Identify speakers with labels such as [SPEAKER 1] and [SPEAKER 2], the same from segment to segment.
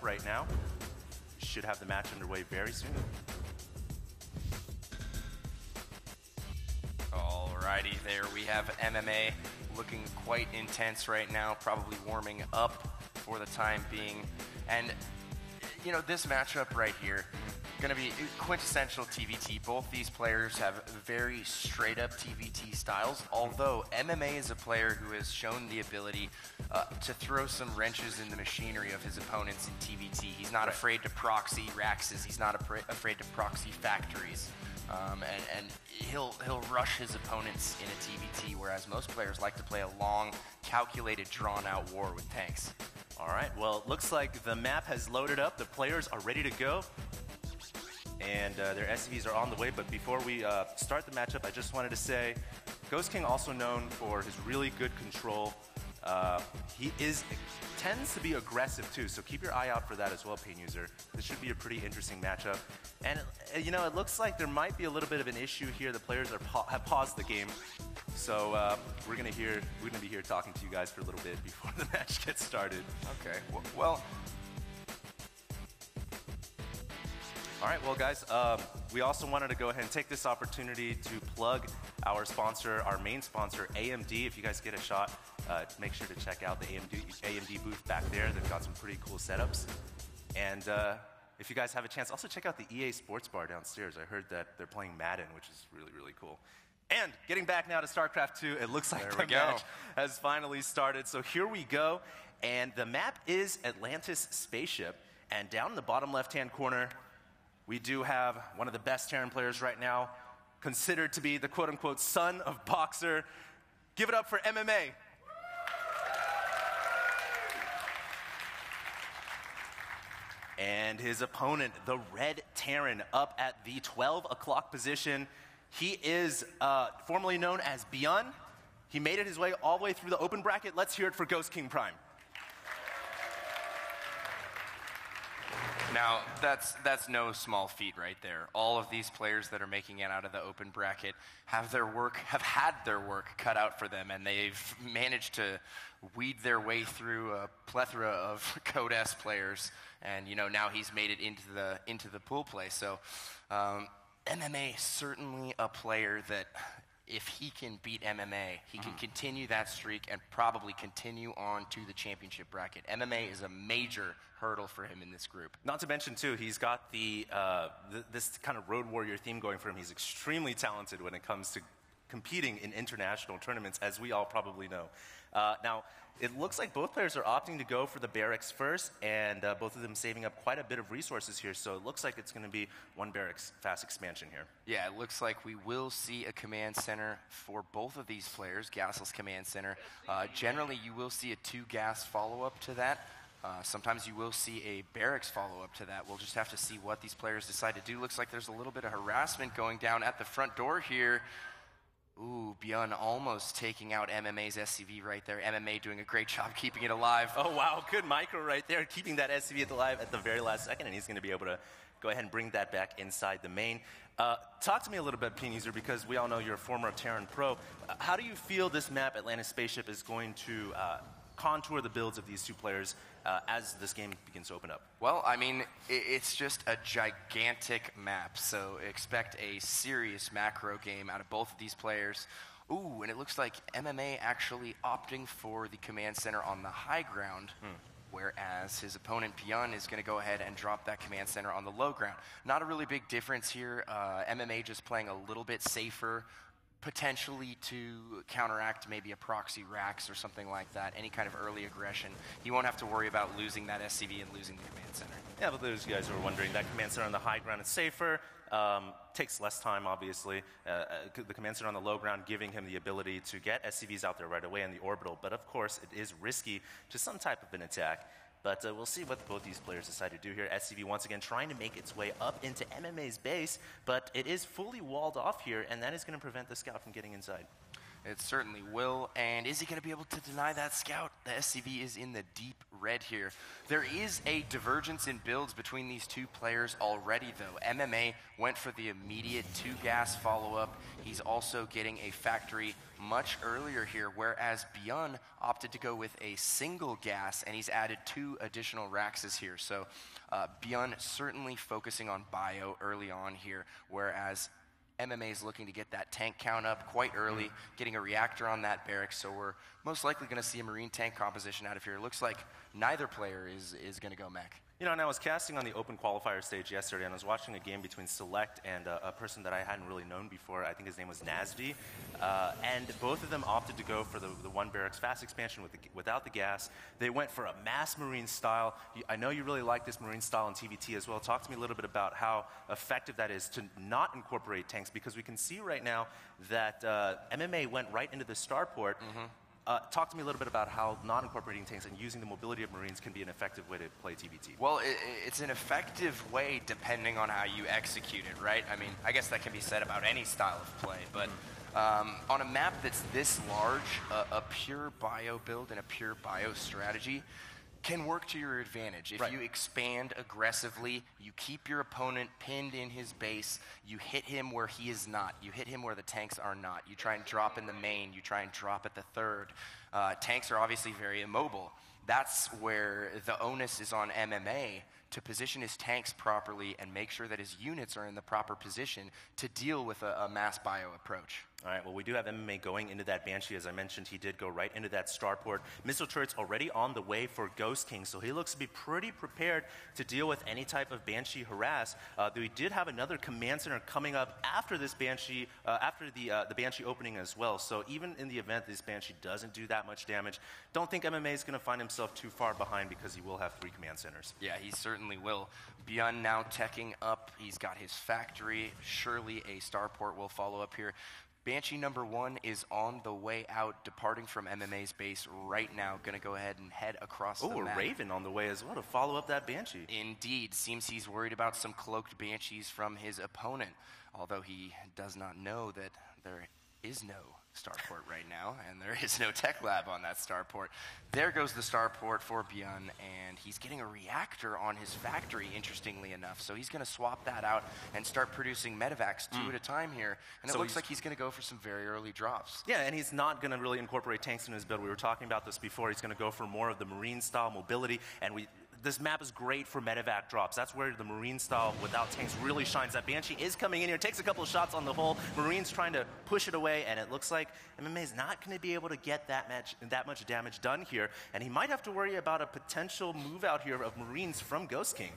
[SPEAKER 1] right now. Should have the match underway very soon.
[SPEAKER 2] Alrighty, there we have MMA looking quite intense right now, probably warming up for the time being. And, you know, this matchup right here, going to be quintessential TVT. Both these players have very straight-up TVT styles, although MMA is a player who has shown the ability to throw some wrenches in the machinery of his opponents in TVT. He's not afraid to proxy Raxes. He's not afraid to proxy factories. And he'll rush his opponents in a TVT, whereas most players like to play a long, calculated, drawn-out war with tanks.
[SPEAKER 1] All right, well, it looks like the map has loaded up. The players are ready to go. And their SCVs are on the way, but before we start the matchup, I just wanted to say, GhostKing, also known for his really good control, he tends to be aggressive too, so keep your eye out for that as well, Pain User. This should be a pretty interesting matchup. And you know, it looks like there might be a little bit of an issue here. The players have paused the game, so we're gonna be here talking to you guys for a little bit before the match gets started.
[SPEAKER 2] Okay, well.
[SPEAKER 1] All right, well, guys, we also wanted to go ahead and take this opportunity to plug our sponsor, our main sponsor, AMD. If you guys get a shot, make sure to check out the AMD booth back there. They've got some pretty cool setups. And if you guys have a chance, also check out the EA Sports Bar downstairs. I heard that they're playing Madden, which is really, really cool. And getting back now to StarCraft 2, it looks like the match has finally started. So here we go. And the map is Atlantis Spaceship. And down in the bottom left-hand corner, we do have one of the best Terran players right now, considered to be the quote-unquote son of Boxer. Give it up for MMA. And his opponent, the Red Terran, up at the 12 o'clock position. He is formerly known as Byun. He made it his way all the way through the open bracket. Let's hear it for GhostKing Prime.
[SPEAKER 2] Now, that's no small feat right there. All of these players that are making it out of the open bracket have had their work cut out for them, and they've managed to weed their way through a plethora of Code S players, and you know, now he's made it into the pool play. So MMA, certainly a player that, if he can beat MMA, he can continue that streak and probably continue on to the championship bracket. MMA is a major hurdle for him in this group.
[SPEAKER 1] Not to mention, too, he's got this kind of road warrior theme going for him. He's extremely talented when it comes to competing in international tournaments, as we all probably know. Now, it looks like both players are opting to go for the barracks first, and both of them saving up quite a bit of resources here, so it looks like it's going to be one barracks fast expansion here.
[SPEAKER 2] Yeah, it looks like we will see a command center for both of these players, Gassel's command center. Generally, you will see a 2-gas follow-up to that. Sometimes you will see a barracks follow-up to that. We'll just have to see what these players decide to do. Looks like there's a little bit of harassment going down at the front door here. Ooh, Byun almost taking out MMA's SCV right there. MMA doing a great job keeping it alive.
[SPEAKER 1] Oh, wow. Good micro right there, keeping that SCV alive at the very last second, and he's going to be able to go ahead and bring that back inside the main. Talk to me a little bit, Pain User, because we all know you're a former Terran pro. How do you feel this map, Atlantis Spaceship, is going to contour the builds of these two players as this game begins to open up?
[SPEAKER 2] Well, I mean, it's just a gigantic map, so expect a serious macro game out of both of these players. Ooh, and it looks like MMA actually opting for the command center on the high ground, whereas his opponent Byun is going to go ahead and drop that command center on the low ground. Not a really big difference here. MMA just playing a little bit safer, potentially to counteract maybe a proxy Rax or something like that, any kind of early aggression. He won't have to worry about losing that SCV and losing the command center.
[SPEAKER 1] Yeah, but those guys who are wondering, that command center on the high ground is safer, takes less time, obviously. The command center on the low ground giving him the ability to get SCVs out there right away in the orbital, but of course it is risky to some type of an attack. But we'll see what both these players decide to do here. SCV once again trying to make its way up into MMA's base, but it is fully walled off here, and that is going to prevent the scout from getting inside.
[SPEAKER 2] It certainly will. And is he going to be able to deny that scout? The SCV is in the deep red here. There is a divergence in builds between these two players already, though. MMA went for the immediate 2-gas follow-up. He's also getting a factory much earlier here, whereas Bjorn opted to go with a single gas, and he's added 2 additional Raxes here. So Bjorn certainly focusing on bio early on here, whereas MMA is looking to get that tank count up quite early, getting a reactor on that barracks, so we're most likely going to see a Marine tank composition out of here. It looks like neither player is going to go mech.
[SPEAKER 1] You know, and I was casting on the open qualifier stage yesterday, and I was watching a game between Select and a person that I hadn't really known before. I think his name was Nasdi. And both of them opted to go for the one barracks fast expansion without the gas. They went for a mass Marine style. I know you really like this Marine style in TVT as well. Talk to me a little bit about how effective that is to not incorporate tanks, because we can see right now that MMA went right into the starport. Talk to me a little bit about how not incorporating tanks and using the mobility of Marines can be an effective way to play TVT.
[SPEAKER 2] Well, it's an effective way depending on how you execute it, right? I mean, I guess that can be said about any style of play, but on a map that's this large, a pure bio build and a pure bio strategy can work to your advantage. If you expand aggressively, you keep your opponent pinned in his base, you hit him where he is not, you hit him where the tanks are not, you try and drop in the main, you try and drop at the third. Tanks are obviously very immobile. That's where the onus is on MMA to position his tanks properly and make sure that his units are in the proper position to deal with a mass bio approach.
[SPEAKER 1] All right, well, we do have MMA going into that Banshee. As I mentioned, he did go right into that starport. Missile turret's already on the way for GhostKing, so he looks to be pretty prepared to deal with any type of Banshee harass. We did have another command center coming up after this Banshee, after the Banshee opening as well. So even in the event this Banshee doesn't do that much damage, don't think MMA is going to find himself too far behind, because he will have 3 command centers.
[SPEAKER 2] Yeah, he certainly will. Bjorn now teching up. He's got his factory. Surely a starport will follow up here. Banshee number 1 is on the way out, departing from MMA's base right now. Going to go ahead and head across the map.
[SPEAKER 1] Oh, a Raven on the way as well to follow up that Banshee.
[SPEAKER 2] Indeed. Seems he's worried about some cloaked Banshees from his opponent, although he does not know that there is no starport right now, and there is no tech lab on that starport. There goes the starport for Bjorn, and he's getting a reactor on his factory, interestingly enough. So he's going to swap that out and start producing medevacs 2 at a time here. And so it looks like he's going to go for some very early drops.
[SPEAKER 1] Yeah, and he's not going to really incorporate tanks in his build. We were talking about this before. He's going to go for more of the Marine-style mobility, and this map is great for medevac drops. That's where the Marine style without tanks really shines. That Banshee is coming in here, takes a couple of shots on the hole. Marine's trying to push it away, and it looks like MMA is not going to be able to get that much damage done here. And he might have to worry about a potential move out here of Marines from GhostKing.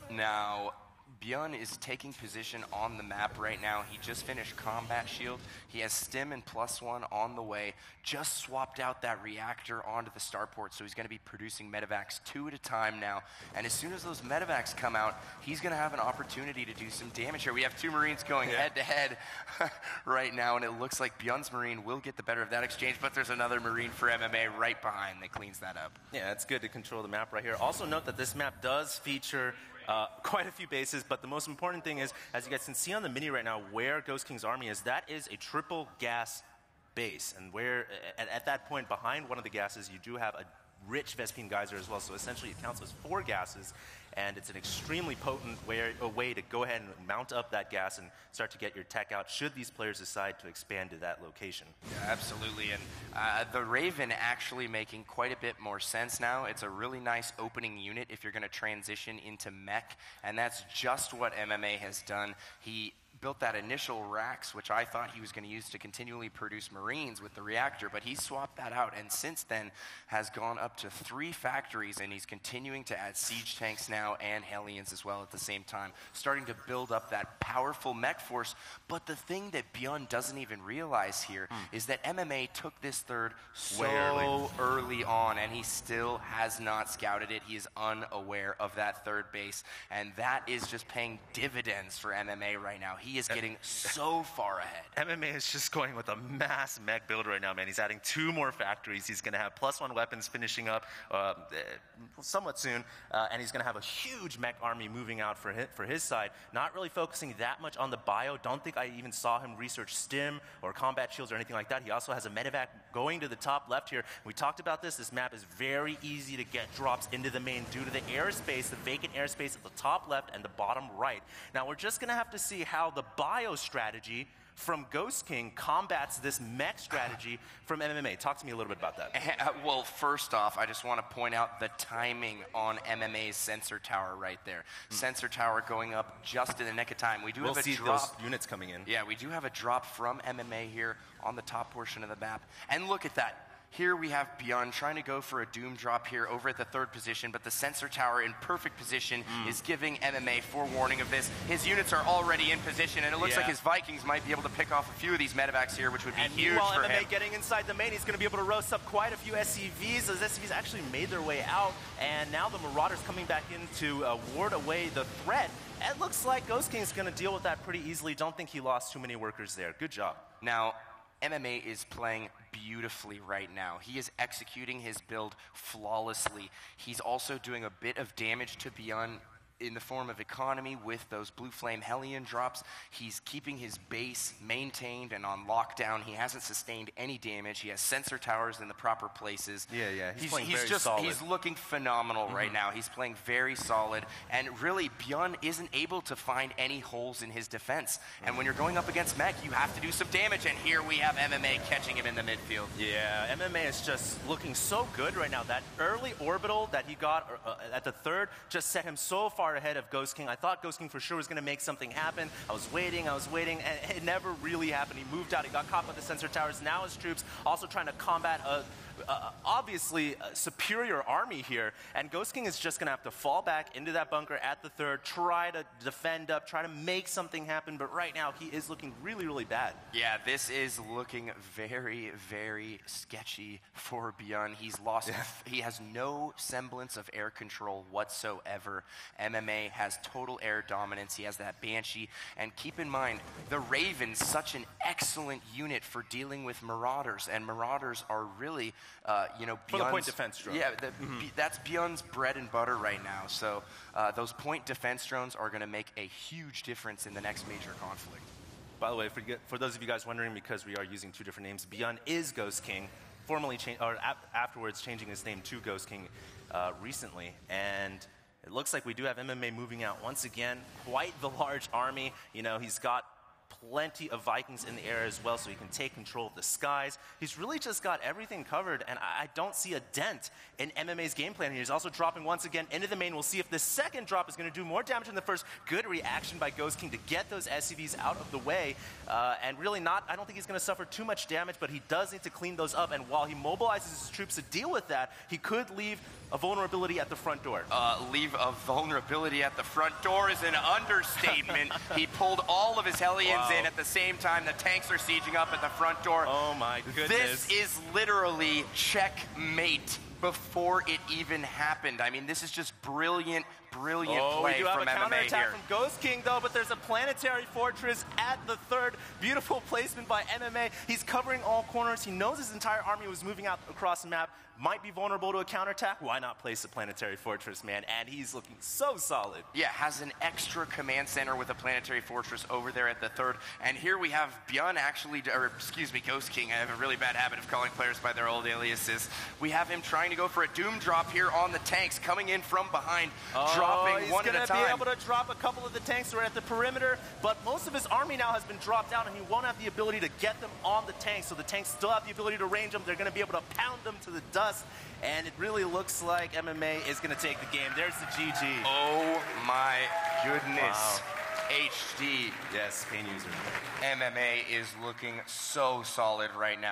[SPEAKER 2] Now, Bjorn is taking position on the map right now. He just finished Combat Shield. He has Stim and +1 on the way. Just swapped out that reactor onto the starport, so he's going to be producing medevacs 2 at a time now. And as soon as those medevacs come out, he's going to have an opportunity to do some damage here. We have 2 Marines going head-to-head right now, and it looks like Bjorn's Marine will get the better of that exchange, but there's another Marine for MMA right behind that cleans that up.
[SPEAKER 1] Yeah, it's good to control the map right here. Also note that this map does feature quite a few bases, but the most important thing is, as you guys can see on the mini right now, where GhostKing's army is, that is a triple gas base. And where, at that point, behind one of the gases, you do have a rich Vespine geyser as well. So essentially it counts as 4 gases, and it's an extremely potent way to go ahead and mount up that gas and start to get your tech out should these players decide to expand to that location.
[SPEAKER 2] Yeah, absolutely, and the Raven actually making quite a bit more sense now. It's a really nice opening unit if you're going to transition into mech, and that's just what MMA has done. He built that initial Rax, which I thought he was going to use to continually produce Marines with the reactor, but he swapped that out, and since then has gone up to 3 factories, and he's continuing to add siege tanks now and Hellions as well at the same time, starting to build up that powerful mech force. But the thing that Bjorn doesn't even realize here is that MMA took this third so early on, and he still has not scouted it. He is unaware of that third base, and that is just paying dividends for MMA right now. He He is getting so far ahead.
[SPEAKER 1] MMA is just going with a mass mech build right now, man. He's adding 2 more factories. He's going to have +1 weapons finishing up somewhat soon, and he's going to have a huge mech army moving out for his side. Not really focusing that much on the bio. Don't think I even saw him research stim or combat shields or anything like that. He also has a medevac going to the top left here. We talked about this. This map is very easy to get drops into the main due to the airspace, the vacant airspace at the top left and the bottom right. Now, we're just going to have to see how the bio strategy from GhostKing combats this mech strategy from MMA. Talk to me a little bit about that.
[SPEAKER 2] Well, first off, I just want to point out the timing on MMA's sensor tower right there. Sensor tower going up just in the nick of time. We do have a
[SPEAKER 1] see
[SPEAKER 2] drop.
[SPEAKER 1] Those units coming in.
[SPEAKER 2] Yeah, we do have a drop from MMA here on the top portion of the map. And look at that. Here we have Beyond trying to go for a Doom drop here over at the 3rd position, but the sensor tower in perfect position is giving MMA forewarning of this. His units are already in position, and it looks like his Vikings might be able to pick off a few of these medevacs here, which would be huge for him.
[SPEAKER 1] MMA getting inside the main, he's going to be able to roast up quite a few SCVs. Those SCVs actually made their way out, and now the Marauders coming back in to ward away the threat. It looks like GhostKing is going to deal with that pretty easily. Don't think he lost too many workers there. Good job.
[SPEAKER 2] Now, MMA is playing beautifully right now. He is executing his build flawlessly. He's also doing a bit of damage to Beyond in the form of economy with those Blue Flame Hellion drops. He's keeping his base maintained and on lockdown. He hasn't sustained any damage. He has sensor towers in the proper places.
[SPEAKER 1] Yeah. He's playing very solid.
[SPEAKER 2] He's looking phenomenal right now. He's playing very solid. And really, Bjorn isn't able to find any holes in his defense. And when you're going up against mech, you have to do some damage. And here we have MMA catching him in the midfield.
[SPEAKER 1] Yeah, MMA is just looking so good right now. That early orbital that he got at the 3rd just set him so far ahead of GhostKing. I thought GhostKing for sure was going to make something happen. I was waiting, and it never really happened. He moved out, he got caught by the sensor towers. Now his troops also trying to combat obviously a superior army here, and GhostKing is just going to have to fall back into that bunker at the 3rd, try to defend up, try to make something happen, but right now he is looking really, really bad.
[SPEAKER 2] Yeah, this is looking very, very sketchy for Bjorn. He's lost, he has no semblance of air control whatsoever. MMA has total air dominance. He has that Banshee, and keep in mind, the Raven's such an excellent unit for dealing with Marauders, and Marauders are really
[SPEAKER 1] for the point defense drone.
[SPEAKER 2] Yeah, that's Bjorn's bread and butter right now. So those point defense drones are going to make a huge difference in the next major conflict.
[SPEAKER 1] By the way, for those of you guys wondering, because we are using 2 different names, Beyond is GhostKing, formally afterwards changing his name to GhostKing recently, and it looks like we do have MMA moving out once again. Quite the large army. He's got plenty of Vikings in the air as well, so he can take control of the skies. He's really just got everything covered, and I don't see a dent in MMA's game plan here. He's also dropping once again into the main. We'll see if the second drop is going to do more damage than the first. Good reaction by GhostKing to get those SCVs out of the way, and really I don't think he's going to suffer too much damage, but he does need to clean those up, and while he mobilizes his troops to deal with that, he could leave a vulnerability at the front door.
[SPEAKER 2] Leave a vulnerability at the front door is an understatement. He pulled all of his Hellions in at the same time. The tanks are sieging up at the front door.
[SPEAKER 1] Oh my goodness.
[SPEAKER 2] This is literally checkmate before it even happened. I mean, this is just brilliant play from MMA here.
[SPEAKER 1] We do have a counterattack from GhostKing, though, but there's a planetary fortress at the 3rd. Beautiful placement by MMA. He's covering all corners. He knows his entire army was moving out across the map. Might be vulnerable to a counterattack. Why not place a planetary fortress, man? And he's looking so solid.
[SPEAKER 2] Yeah, has an extra command center with a planetary fortress over there at the 3rd. And here we have GhostKing. I have a really bad habit of calling players by their old aliases. We have him trying to go for a Doom drop here on the tanks, coming in from behind, dropping one at a time.
[SPEAKER 1] He's going to be able to drop a couple of the tanks that are at the perimeter, but most of his army now has been dropped down, and he won't have the ability to get them on the tanks, so the tanks still have the ability to range them. They're going to be able to pound them to the dust. And it really looks like MMA is going to take the game. There's the GG.
[SPEAKER 2] Oh my goodness.
[SPEAKER 1] Wow.
[SPEAKER 2] HD.
[SPEAKER 1] Yes, pain user.
[SPEAKER 2] MMA is looking so solid right now.